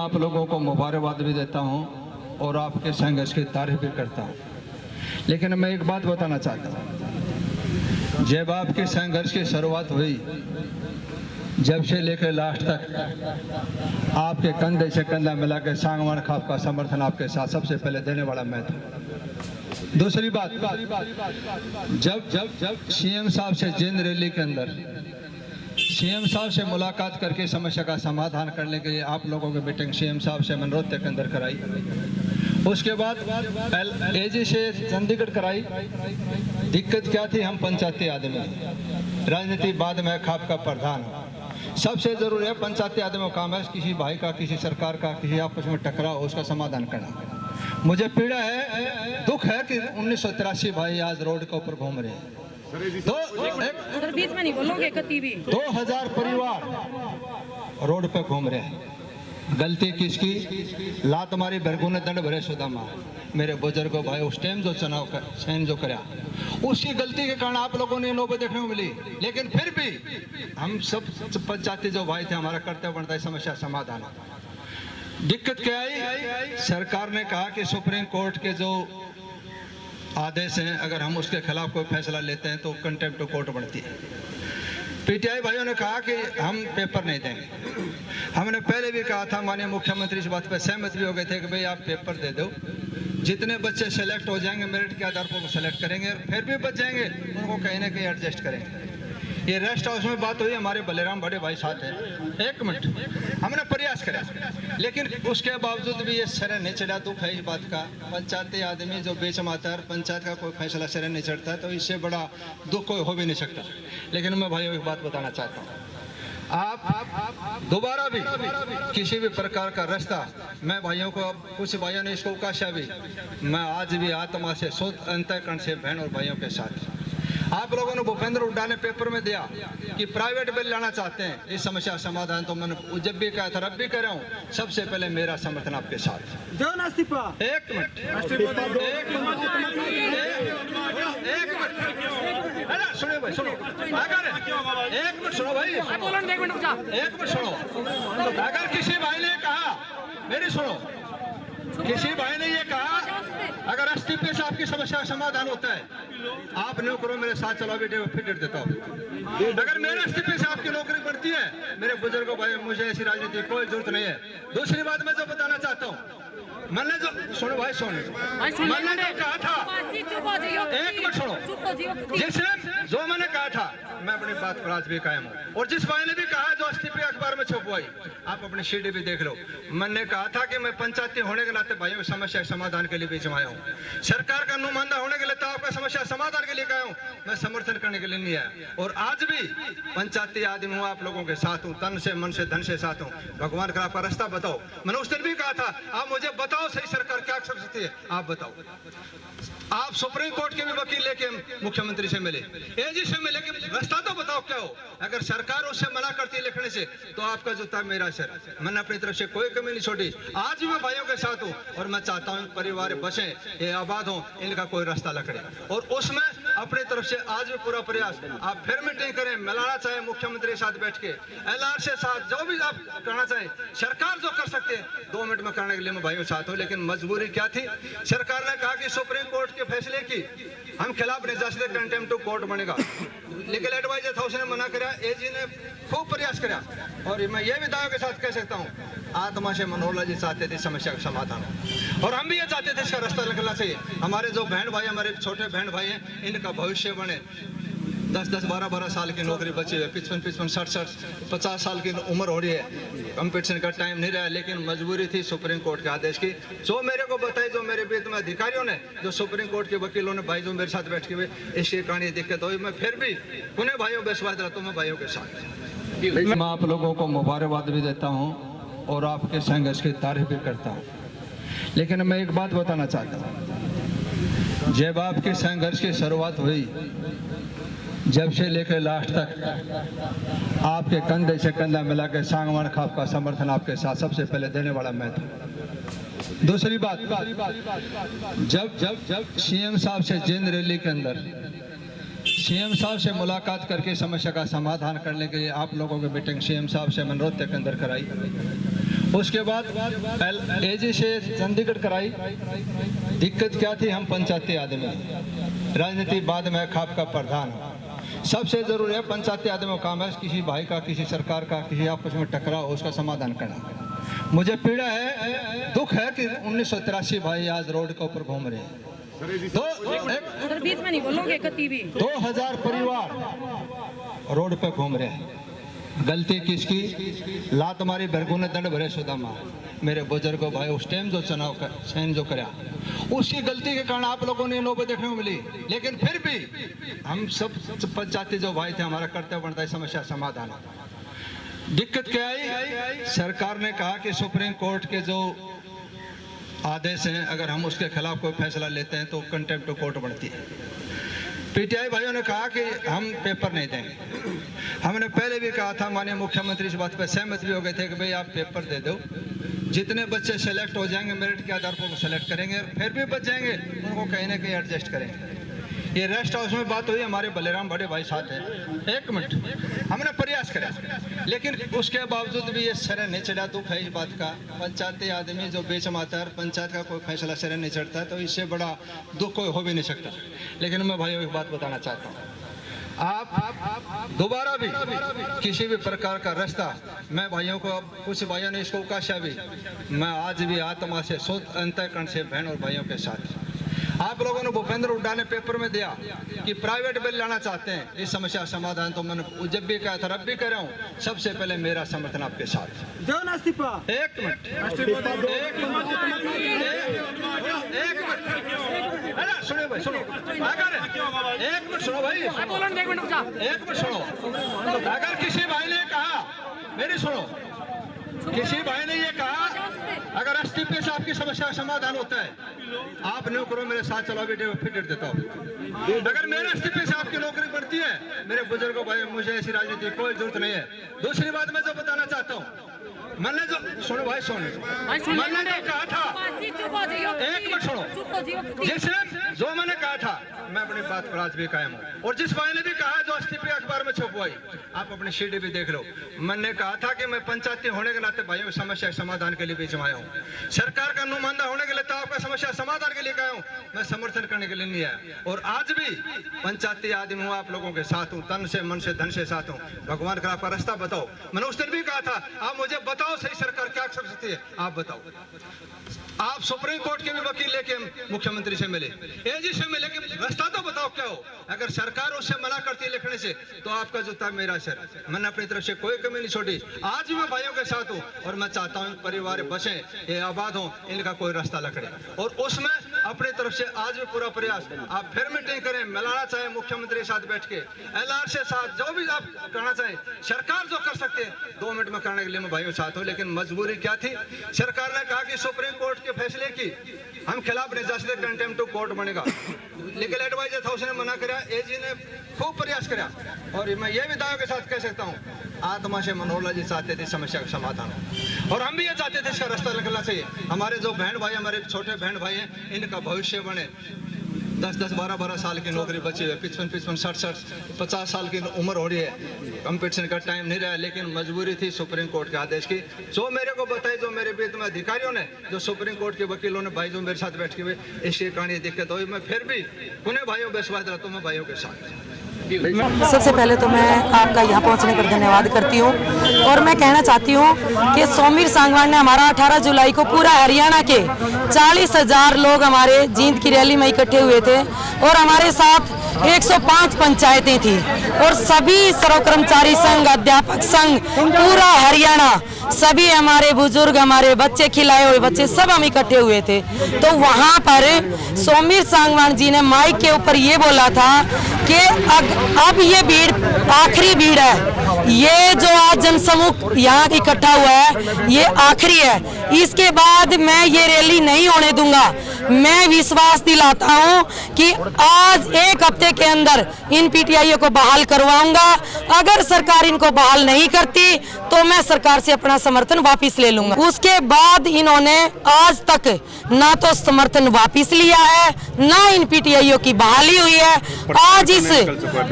आप लोगों को मुबारकबाद भी देता हूं और आपके संघर्ष की तारीफ भी करता हूं। लेकिन मैं एक बात बताना चाहता हूं, जब आपके संघर्ष की शुरुआत हुई, जब से लेकर लास्ट तक आपके कंधे से कंधा मिला के सांगवान खाप का समर्थन आपके साथ सबसे पहले देने वाला मैं था। दूसरी बात, जब सीएम साहब से जिंद रैली के अंदर सीएम साहब से मुलाकात करके समस्या का समाधान करने के लिए आप लोगों की मीटिंग सीएम साहब से मनरोत्य के अंदर कराई, उसके बाद एजी से चंडीगढ़ कराई। दिक्कत क्या थी, हम पंचायती आदमी, राजनीति बाद में खाप का प्रधान हो। सबसे जरूरी है पंचायती आदमी का काम है किसी भाई का, किसी सरकार का, किसी आपस में टकराव उसका समाधान करना। मुझे पीड़ा है, दुख है कि 1983 भाई आज रोड के ऊपर घूम रहे हैं। सर बीच में नहीं बोलोगे कभी भी। 2000 परिवार रोड पे घूम रहे हैं। गलती किसकी? लात मारी बरगुने दंड भरे सुदामा, मेरे बुजुर्गों भाई उस टाइम जो चुनाव का सैन जो कराया, उसकी गलती के कारण आप लोगों ने नौबत देखने को मिली। लेकिन फिर भी हम सब पंचायती जो भाई थे, हमारा कर्तव्य बनता है समस्या समाधान। दिक्कत क्या आई? सरकार ने कहा कि सुप्रीम कोर्ट के जो आदेश हैं, अगर हम उसके खिलाफ कोई फैसला लेते हैं तो कंटेम्प्ट ऑफ कोर्ट बढ़ती है। पीटीआई भाइयों ने कहा कि हम पेपर नहीं देंगे। हमने पहले भी कहा था, माननीय मुख्यमंत्री इस बात पर सहमत भी हो गए थे कि भाई आप पेपर दे दो, जितने बच्चे सेलेक्ट हो जाएंगे मेरिट के आधार पर वो सेलेक्ट करेंगे, फिर भी बच जाएंगे उनको कहीं ना कहीं एडजस्ट करेंगे। ये रेस्ट हाउस में बात हुई, हमारे बलेराम बड़े भाई साथ हैं, 1 मिनट हमने प्रयास करा, लेकिन उसके बावजूद भी ये सिरे नहीं चढ़ा। दुख है इस बात का, पंचायती आदमी जो बीच में आता है, पंचायत का कोई फैसला सिरे नहीं चढ़ता, तो इससे बड़ा दुख कोई हो भी नहीं सकता। लेकिन मैं भाइयों एक बात बताना चाहता हूँ, आप दोबारा भी किसी भी प्रकार का रास्ता, मैं भाइयों को, अब कुछ भाइयों ने इसको उकाशा भी, मैं आज भी आत्मा से शुद्ध अंतःकरण से बहन और भाइयों के साथ, आप लोगों ने भूपेंद्र हुड्डा ने पेपर में दिया कि प्राइवेट बिल लाना चाहते हैं इस समस्या समाधान, तो मैंने जब भी कहा था, अब भी कह रहा हूँ, सबसे पहले मेरा समर्थन आपके साथ। एक मिनट सुनो भाई, सुनो, एक मिनट सुनो भाई, एक मिनट सुनो। अगर किसी भाई ने कहा, मेरी सुनो, किसी भाई ने ये कहा अगर इस्तीफे से आपकी समस्या का समाधान होता है, आप नहीं करो, मेरे साथ चलो, बेटे फिर डेट देता हूँ। अगर मेरे इस्तीफे से आपकी नौकरी बढ़ती है, मेरे बुजुर्गों भाई, मुझे ऐसी राजनीति की कोई जरूरत नहीं है। दूसरी बात मैं जो बताना चाहता हूँ, मैंने जो, सुनो भाई सुनो, मैंने जो कहा था, एक मिनट सुनो, जिसने जो मैंने कहा था, मैं अपनी बात पर आज भी कायम हूँ। और जिस भाई ने भी कहा जो इस्तीफे अखबार में छपवाई, आप अपनी सीडी भी देख लो, मैंने कहा था कि मैं पंचायती होने के नाते भाइयों की समस्या समाधान के लिए बीच में आया हूँ। सरकार का नुमाइंदा होने के लिए तो आपका समस्या समाधान के लिए आया हूँ, मैं समर्थन करने के लिए नहीं आया। और आज भी पंचायती आदमी हूँ, आप लोगों के साथ हूँ, तन से, मन से, धन से साथ हूँ। भगवान का आपका रास्ता बताओ। मैंने उस दिन भी कहा था, आप मुझे बताओ सही सरकार क्या कर सकती है, आप बताओ। आप सुप्रीम कोर्ट के भी वकील लेके मुख्यमंत्री से मिले, एजी से मिले, कि रास्ता तो बताओ क्या हो। अगर सरकार उससे मना करती है लिखने से, तो आपका जूता मेरा सर। मैंने अपनी तरफ से कोई कमी नहीं छोड़ी, आज भी मैं भाइयों के साथ हूँ और मैं चाहता हूँ परिवार बसे, ये आबाद हो, इनका कोई रास्ता लकड़े। और उसमें अपनी तरफ से आज भी पूरा प्रयास, आप फिर मीटिंग करें, मिलाना चाहे मुख्यमंत्री के साथ बैठ के, एलआर से साथ, जो भी आप करना चाहें, सरकार जो कर सकते हैं 2 मिनट में करने के लिए मैं भाइयों के साथ हूँ। लेकिन मजबूरी क्या थी, सरकार ने कहा कि सुप्रीम कोर्ट के फैसले की हम खिलाफ नहीं जा सकते, कंटेम्प्ट ऑफ कोर्ट बनेगा। लीगल एडवाइजर था, उसने मना करा, एजी ने खूब प्रयास करा। और मैं ये भी दावे के साथ कह सकता हूँ, आत्मा से मनोहर जी चाहते थे समस्या का समाधान, और हम भी ये चाहते थे इसका रास्ता निकलना चाहिए। हमारे जो बहन भाई, हमारे छोटे बहन भाई हैं, इनका भविष्य बने। 10-10, 12-12 साल की नौकरी बची है, 55-55, 60-60, 50 साल की उम्र हो रही है, कंपटीशन का टाइम नहीं रहा। लेकिन मजबूरी थी सुप्रीम कोर्ट के आदेश की, जो मेरे को बताई, जो मेरे बीच में अधिकारियों ने, जो सुप्रीम कोर्ट के वकीलों ने, भाई जो मेरे साथ बैठ के इसकी कहानी दिक्कत हुई, मैं फिर भी उन्हें भाइयों विश्वास रहता हूँ, मैं भाइयों के साथ। मैं आप लोगों को मुबारकबाद भी देता हूँ और आपके संघर्ष की तारीफ भी करता हूँ। लेकिन मैं एक बात बताना चाहता हूँ, जब आपके संघर्ष की शुरुआत हुई, जब से लेकर लास्ट तक आपके कंधे से कंधा मिला के सांगवान खाप का समर्थन आपके साथ सबसे पहले देने वाला मैं था। दूसरी बात, जब सीएम साहब से जिंद रैली के अंदर सीएम साहब से मुलाकात करके समस्या का समाधान करने के लिए आप लोगों की मीटिंग सीएम साहब से मनरोत्य के अंदर कराई, उसके बाद एजी से चंडीगढ़ कराई। दिक्कत क्या थी, हम पंचायती आदमी, राजनीति बाद में खाप का प्रधान। सबसे जरूरी है पंचायती आदमी का काम है किसी भाई का, किसी सरकार का, किसी आपस में टकराव हो उसका समाधान करना। मुझे पीड़ा है, दुख है कि 1983 भाई आज रोड के ऊपर घूम रहे हैं। सर बीच में नहीं बोलोगे कभी भी। 2000 परिवार रोड पे घूम रहे हैं। गलती किसकी? लात मारी भरगुने दंड भरे सुदामा, मेरे बुजुर्गों भाई उस टाइम जो चुनाव सैन जो कराया, उसकी गलती के कारण आप लोगों ने नौबत देखने को मिली। लेकिन फिर भी हम सब पंचायती जो भाई थे, हमारा कर्तव्य बनता है समस्या समाधान। दिक्कत क्या आई? सरकार ने कहा कि सुप्रीम कोर्ट के जो आदेश हैं, अगर हम उसके खिलाफ कोई फैसला लेते हैं तो कंटेम्प्ट ऑफ कोर्ट बढ़ती है। पीटीआई भाइयों ने कहा कि हम पेपर नहीं देंगे। हमने पहले भी कहा था, माननीय मुख्यमंत्री इस बात पर सहमत भी हो गए थे कि भाई आप पेपर दे दो, जितने बच्चे सेलेक्ट हो जाएंगे मेरिट के आधार पर सेलेक्ट करेंगे, फिर भी बच जाएंगे उनको कहीं ना कहीं एडजस्ट करेंगे। ये रेस्ट हाउस में बात हुई, हमारे बलेराम बड़े भाई साथ हैं, 1 मिनट, हमने प्रयास करा, लेकिन उसके बावजूद भी ये सिरे नहीं चढ़ा। दुख है इस बात का, पंचायती आदमी जो बीच में आता है, पंचायत का कोई फैसला सिरे नहीं चढ़ता, तो इससे बड़ा दुख कोई हो भी नहीं सकता। लेकिन मैं भाइयों एक बात बताना चाहता हूँ, आप दोबारा भी किसी भी प्रकार का रास्ता, मैं भाइयों को, अब कुछ भाइयों ने इसको उकाशा भी, मैं आज भी आत्मा से शुद्ध अंतःकरण से बहन और भाइयों के साथ। आप लोगों ने भूपेंद्र हुड्डा ने पेपर में दिया कि प्राइवेट बिल लाना चाहते हैं इस समस्या समाधान, तो मैंने जब भी कहा था, अब भी कह रहा हूँ, सबसे पहले मेरा समर्थन आपके साथ। एक मिनट, सुनो भाई, सुनो, एक मिनट सुनो भाई, एक मिनट सुनो। अगर किसी भाई ने कहा, मेरी सुनो, किसी भाई ने ये कहा अगर इस्तीफे से आपकी समस्या का समाधान होता है, आप न्यू करो, मेरे साथ चलो, वीडियो फिट देता हूँ। अगर मेरे इस्तीफे से आपकी नौकरी बढ़ती है, मेरे बुजुर्गों भाई, मुझे ऐसी राजनीति कोई जरूरत नहीं है। दूसरी बात मैं जो बताना चाहता हूँ, मैंने जो, सुनो भाई, सुनो, मैंने जो कहा था, एक मिनट सुनो, जिसने जो मैंने कहा था, मैं अपनी बात पर आज भी कायम हूँ। और जिस भाई ने भी कहा जो इस्तीफे अखबार में छपवाई, आप अपनी सीडी भी देख लो, मैंने कहा था कि मैं पंचायती होने के नाते भाइयों की समस्या समाधान के लिए बीच में आया हूँ। सरकार का नुमाइंदा होने के लिए तो आपका समस्या समाधान के लिए आया हूँ, मैं समर्थन करने के लिए नहीं आया। और आज भी पंचायती आदमी हूँ, आप लोगों के साथ हूँ, तन से, मन से, धन से साथ हूँ। भगवान का आपका रास्ता बताओ। मैंने उस दिन भी कहा था, आप मुझे बताओ सही सरकार क्या कर सकती है, आप बताओ। आप सुप्रीम कोर्ट के भी वकील लेके मुख्यमंत्री से मिले, एजी से मिले, कि रास्ता तो बताओ क्या हो। अगर सरकार उससे मना करती है लिखने से, तो आपका जूता मेरा सर। मैंने अपनी तरफ से कोई कमी नहीं छोड़ी। आज भी मैं भाइयों के साथ हूँ और मैं चाहता हूँ परिवार बसे, ये आबाद हो, इनका कोई रास्ता लकड़े। और उसमें अपनी तरफ से आज भी पूरा प्रयास। आप फिर मीटिंग करें, मिलाना चाहे मुख्यमंत्री के साथ बैठ के, LR से साथ, जो भी आप करना चाहे, सरकार जो कर सकते हैं 2 मिनट में करने के लिए मैं भाइयों साथ हूँ। लेकिन मजबूरी क्या थी? सरकार ने कहा कि सुप्रीम कोर्ट के फैसले की हम खिलाफ नहीं जा सकते, कंटेम्प्ट ऑफ कोर्ट बनेगा। लीगल एडवाइजर था, उसने मना कराया, एजी ने खूब प्रयास कराया। और मैं ये भी दावे के साथ कह सकता हूँ, आत्मा से मनोहर जी चाहते थे समस्या का समाधान, और हम भी ये चाहते थे इसका रास्ता निकलना चाहिए। हमारे जो बहन भाई, हमारे छोटे बहन भाई हैं, इनका भविष्य बने। 10-10, 12-12 साल की नौकरी बची है, 55-55, 60-60, 50 साल की उम्र हो रही है। कंपटीशन का टाइम नहीं रहा, लेकिन मजबूरी थी सुप्रीम कोर्ट के आदेश की, जो मेरे को बताई, जो मेरे बीच में अधिकारियों ने, जो सुप्रीम कोर्ट के वकीलों ने, भाई जो मेरे साथ बैठ के इसकी कहानी दिक्कत हुई, मैं फिर भी उन्हें भाइयों विश्वास रहता हूँ, मैं भाइयों के साथ। सबसे पहले तो मैं आपका यहाँ पहुँचने पर धन्यवाद करती हूँ, और मैं कहना चाहती हूँ कि सोमीर सांगवान ने हमारा 18 जुलाई को पूरा हरियाणा के 40,000 लोग हमारे जींद की रैली में इकट्ठे हुए थे, और हमारे साथ 105 पंचायतें थी, और सभी सर्व कर्मचारी संघ, अध्यापक संघ, पूरा हरियाणा, सभी हमारे बुजुर्ग, हमारे बच्चे, खिलाए हुए बच्चे, सब हम इकट्ठे हुए थे। तो वहाँ पर सोमीर सांगवान जी ने माइक के ऊपर ये बोला था कि अब ये भीड़ आखिरी भीड़ है, ये जो आज जनसमूह यहाँ इकट्ठा हुआ है ये आखिरी है, इसके बाद मैं ये रैली नहीं होने दूंगा। मैं विश्वास दिलाता हूँ कि आज 1 हफ्ते के अंदर इन पीटीआई को बहाल करवाऊंगा। अगर सरकार इनको बहाल नहीं करती तो मैं सरकार से अपना समर्थन वापस ले लूंगा। उसके बाद इन्होंने आज तक ना तो समर्थन वापस लिया है, ना इन पीटीआई की बहाली हुई है।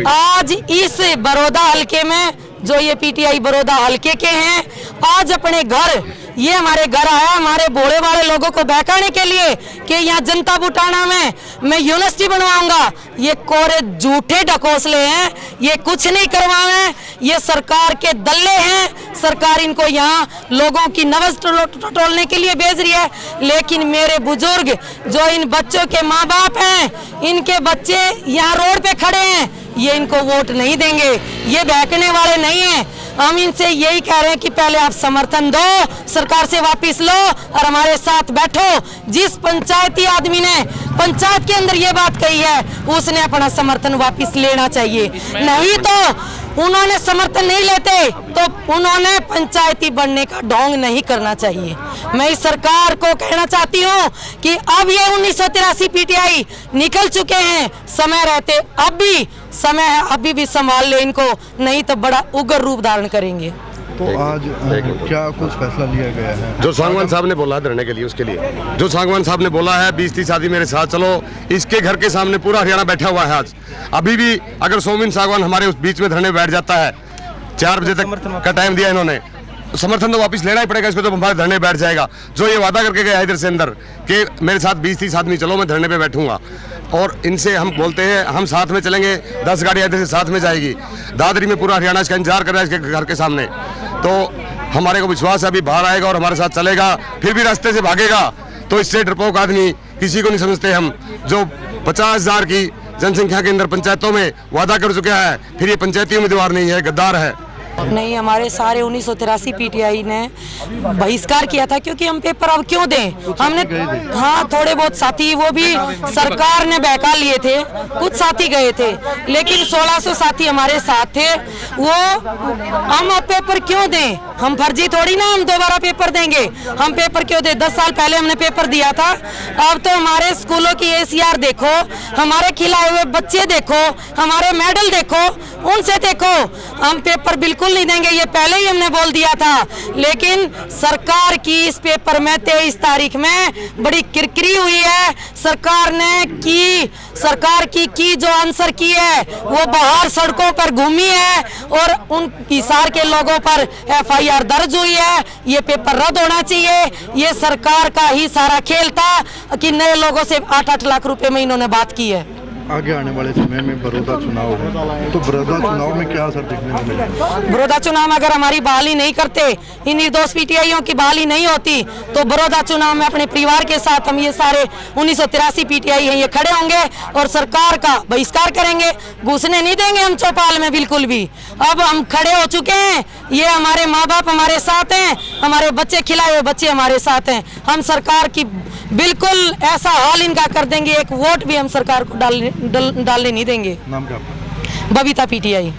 आज इस बड़ौदा हलके में, जो ये पीटीआई बड़ौदा हलके के हैं, आज अपने घर ये हमारे घर आया हमारे भोले वाले लोगों को बहकाने के लिए कि यहाँ जनता बुटाना में मैं यूनिवर्सिटी बनवाऊंगा। ये कोरे झूठे ढकोसले हैं, ये कुछ नहीं करवाए, ये सरकार के दल्ले हैं। सरकार इनको यहाँ लोगों की नब्ज टटोलने के लिए भेज रही है। लेकिन मेरे बुजुर्ग जो इन बच्चों के माँ बाप हैं, इनके बच्चे यहाँ रोड पे खड़े हैं, ये इनको वोट नहीं देंगे, ये बहकने वाले नहीं हैं। हम इनसे यही कह रहे हैं कि पहले आप समर्थन दो, सरकार से वापस लो और हमारे साथ बैठो। जिस पंचायती आदमी ने पंचायत के अंदर ये बात कही है, उसने अपना समर्थन वापस लेना चाहिए। नहीं तो उन्होंने समर्थन नहीं लेते तो उन्होंने पंचायती बनने का ढोंग नहीं करना चाहिए। मैं इस सरकार को कहना चाहती हूँ कि अब ये 1983 पीटीआई निकल चुके हैं, समय रहते अब भी समय है, अभी भी संभाल ले इनको, नहीं तो बड़ा उग्र रूप धारण करेंगे। तो आज क्या कुछ फैसला लिया गया है? जो सांगवान साहब ने बोला धरने के लिए, उसके लिए जो सांगवान साहब ने बोला है 20-30 आदमी मेरे साथ चलो, इसके घर के सामने पूरा हरियाणा बैठा हुआ है। आज अभी भी अगर सोमिन सांगवान हमारे उस बीच में धरने बैठ जाता है, 4 बजे तक का टाइम दिया इन्होंने, समर्थन तो वापस लेना ही पड़ेगा इसको, तो हमारे धरने बैठ जाएगा। जो ये वादा करके गया इधर से अंदर कि मेरे साथ 20-30 आदमी चलो, मैं धरने पे बैठूंगा, और इनसे हम बोलते हैं हम साथ में चलेंगे, 10 गाड़ियाँ इधर से साथ में जाएगी। दादरी में पूरा हरियाणा इसका इंतजार कर रहा है इसके घर के सामने। तो हमारे को विश्वास है अभी बाहर आएगा और हमारे साथ चलेगा, फिर भी रास्ते से भागेगा। तो इससे डरपोक आदमी किसी को नहीं समझते हम, जो 50,000 की जनसंख्या के अंदर पंचायतों में वादा कर चुका है, फिर ये पंचायती उम्मीदवार नहीं है, गद्दार है। नहीं, हमारे सारे 1983 पीटीआई ने बहिष्कार किया था, क्योंकि हम पेपर अब क्यों दें। हमने हाँ थोड़े बहुत साथी वो भी सरकार ने बहका लिए थे, कुछ साथी गए थे, लेकिन 1600 साथी हमारे साथ थे। वो हम अब पेपर क्यों दें, हम फर्जी थोड़ी ना हम दोबारा पेपर देंगे, हम पेपर क्यों दें। 10 साल पहले हमने पेपर दिया था, अब तो हमारे स्कूलों की ACR देखो, हमारे खिलाए हुए बच्चे देखो, हमारे मेडल देखो, उनसे देखो, हम पेपर बिल्कुल नहीं देंगे, ये पहले ही हमने बोल दिया था। लेकिन सरकार की इस पेपर में 23 तारीख में बड़ी किरकिरी हुई है। सरकार की जो आंसर की है वो बाहर सड़कों पर घूमी है और उन हिसार के लोगों पर FIR दर्ज हुई है। ये पेपर रद्द होना चाहिए। ये सरकार का ही सारा खेल था कि नए लोगों से 8-8 लाख रुपए में इन्होंने बात की है। आगे आने वाले समय में बड़ौदा चुनाव है, तो बड़ौदा चुनाव में क्या असर देखने को मिलेगा? बड़ौदा चुनाव में अगर हमारी बहाली नहीं करते, इन निर्दोष पीटीआईयों की बहाली नहीं होती, तो बड़ौदा चुनाव में अपने परिवार के साथ हम ये सारे 1983 पीटीआई हैं, ये खड़े होंगे और सरकार का बहिष्कार करेंगे। घुसने नहीं देंगे हम चौपाल में बिल्कुल भी। अब हम खड़े हो चुके हैं, ये हमारे माँ बाप हमारे साथ हैं, हमारे बच्चे खिलाए हुए बच्चे हमारे साथ हैं। हम सरकार की बिल्कुल ऐसा हाल इनका कर देंगे, एक वोट भी हम सरकार को डालने नहीं देंगे। नाम क्या आपका? बबीता पीटीआई।